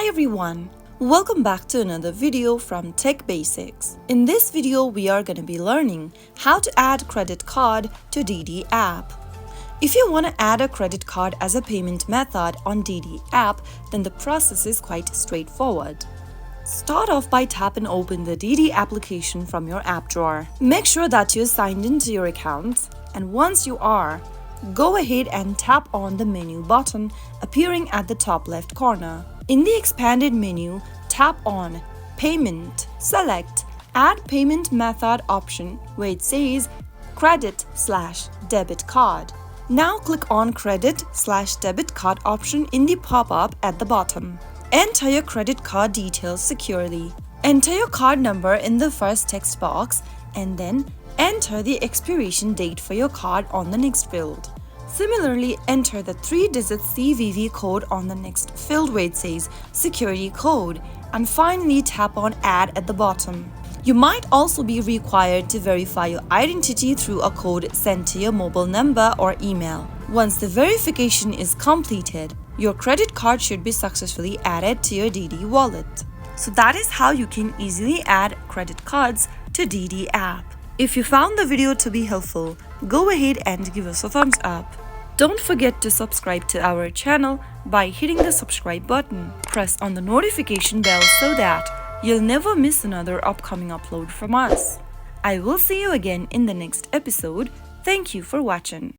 Hi everyone! Welcome back to another video from Tech Basics. In this video, we are going to be learning how to add credit card to DiDi app. If you want to add a credit card as a payment method on DiDi app, then the process is quite straightforward. Start off by tap and open the DiDi application from your app drawer. Make sure that you're signed into your account, and once you are, go ahead and tap on the menu button appearing at the top left corner. In the expanded menu, tap on Payment. Select Add Payment Method option where it says Credit/Debit Card. Now click on Credit/Debit Card option in the pop-up at the bottom. Enter your credit card details securely. Enter your card number in the first text box and then enter the expiration date for your card on the next field. Similarly, enter the 3-digit CVV code on the next field where it says Security Code, and finally tap on Add at the bottom. You might also be required to verify your identity through a code sent to your mobile number or email. Once the verification is completed, your credit card should be successfully added to your DiDi wallet. So that is how you can easily add credit cards to DiDi app. If you found the video to be helpful, go ahead and give us a thumbs up. Don't forget to subscribe to our channel by hitting the subscribe button. Press on the notification bell so that you'll never miss another upcoming upload from us. I will see you again in the next episode. Thank you for watching.